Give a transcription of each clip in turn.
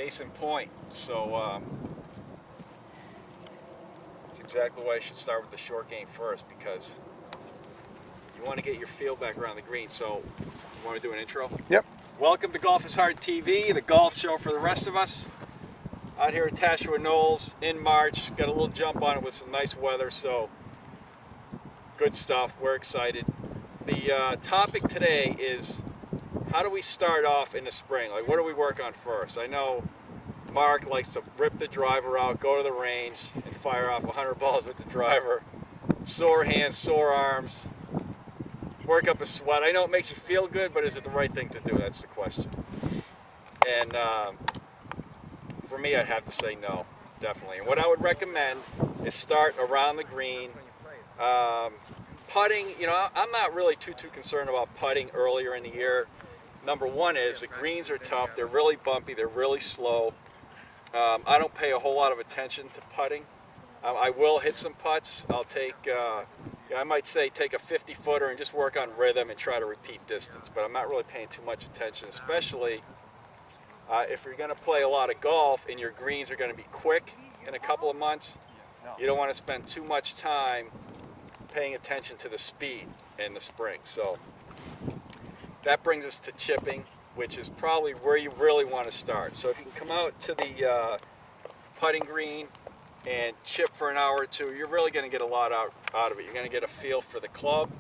case in point. So that's exactly why I should start with the short game first, because you want to get your feel back around the green. So you want to do an intro? Yep. Welcome to Golf is Hard TV, the golf show for the rest of us. Out here at Tashua Knolls in March. Got a little jump on it with some nice weather, so good stuff. We're excited. The topic today is, how do we start off in the spring? Like, what do we work on first? I know Mark likes to rip the driver out, go to the range, and fire off 100 balls with the driver. Sore hands, sore arms, work up a sweat. I know it makes you feel good, but is it the right thing to do? That's the question. And for me, I'd have to say no, definitely. And what I would recommend is start around the green. Putting, you know, I'm not really too concerned about putting earlier in the year. Number one is the greens are tough. They're really bumpy. They're really slow. I don't pay a whole lot of attention to putting. I will hit some putts. I'll take, I might say take a 50-footer and just work on rhythm and try to repeat distance. But I'm not really paying too much attention, especially if you're going to play a lot of golf and your greens are going to be quick in a couple of months. You don't want to spend too much time paying attention to the speed in the spring. So that brings us to chipping, which is probably where you really want to start. So if you can come out to the putting green and chip for an hour or two, you're really going to get a lot out of it. You're going to get a feel for the club,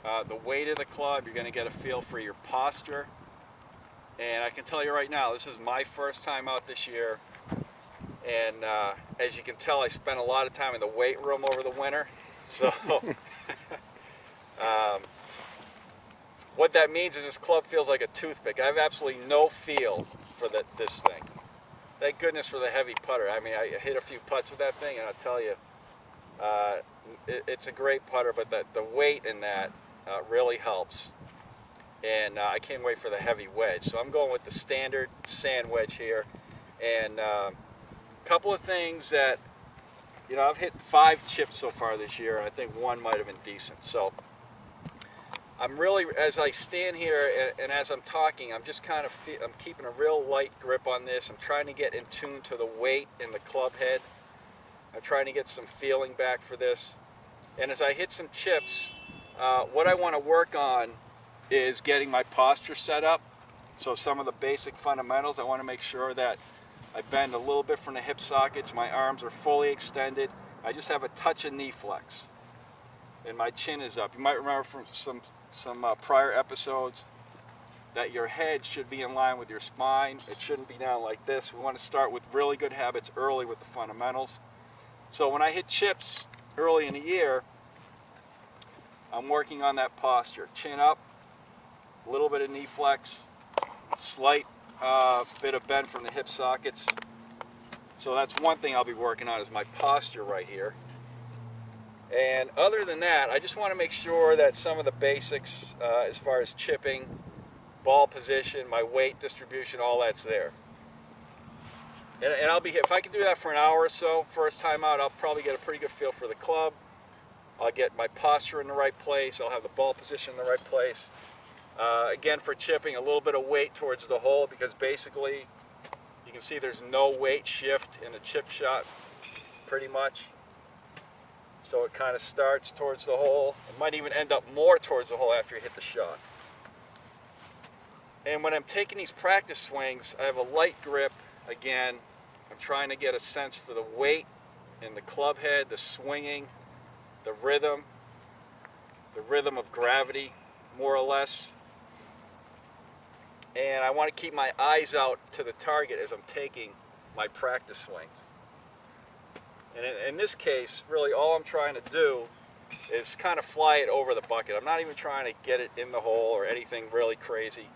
the weight of the club. You're going to get a feel for your posture. And I can tell you right now, this is my first time out this year. And as you can tell, I spent a lot of time in the weight room over the winter. So what that means is this club feels like a toothpick. I have absolutely no feel for this thing. Thank goodness for the heavy putter. I mean, I hit a few putts with that thing, and I'll tell you, it's a great putter, but the weight in that really helps. And I can't wait for the heavy wedge. So I'm going with the standard sand wedge here. And a couple of things that, you know, I've hit 5 chips so far this year, and I think one might have been decent. So I'm really, as I stand here and as I'm talking, I'm just kind of, I'm keeping a real light grip on this. I'm trying to get in tune to the weight in the club head. I'm trying to get some feeling back for this. And as I hit some chips, what I want to work on is getting my posture set up. So some of the basic fundamentals, I want to make sure that I bend a little bit from the hip sockets, my arms are fully extended, I just have a touch of knee flex, and my chin is up. You might remember from some prior episodes that your head should be in line with your spine. It shouldn't be down like this. We want to start with really good habits early with the fundamentals. So when I hit chips early in the year, I'm working on that posture. Chin up, a little bit of knee flex, slight bit of bend from the hip sockets. So that's one thing I'll be working on, is my posture right here. And other than that, I just want to make sure that some of the basics as far as chipping, ball position, my weight distribution, all that's there. And I'll be, if I can do that for an hour or so, first time out, I'll probably get a pretty good feel for the club. I'll get my posture in the right place. I'll have the ball position in the right place. Again, for chipping, a little bit of weight towards the hole, because basically you can see there's no weight shift in a chip shot, pretty much. So it kind of starts towards the hole. It might even end up more towards the hole after you hit the shot. And when I'm taking these practice swings, I have a light grip. Again, I'm trying to get a sense for the weight in the club head, the swinging, the rhythm of gravity, more or less. And I want to keep my eyes out to the target as I'm taking my practice swings. And in this case, really all I'm trying to do is kind of fly it over the bucket. I'm not even trying to get it in the hole or anything really crazy.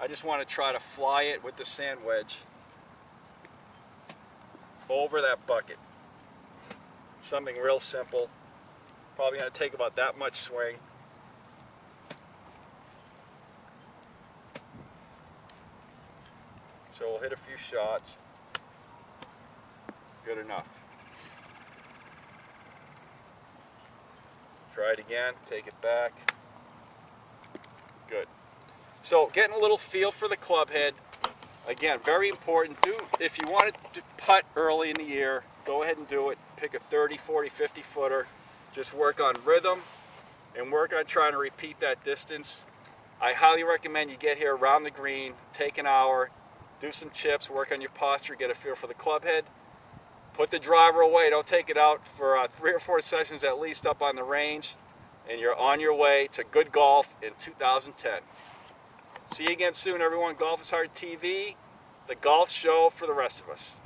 I just want to try to fly it with the sand wedge over that bucket. Something real simple. Probably going to take about that much swing. So we'll hit a few shots. Good enough. Try it again, take it back. Good. So getting a little feel for the club head. Again, very important. If you want to putt early in the year, go ahead and do it. Pick a 30, 40, 50 footer. Just work on rhythm and work on trying to repeat that distance. I highly recommend you get here around the green, take an hour, do some chips, work on your posture, get a feel for the club head. Put the driver away. Don't take it out for 3 or 4 sessions at least up on the range, and you're on your way to good golf in 2010. See you again soon, everyone. Golf is Hard TV, the golf show for the rest of us.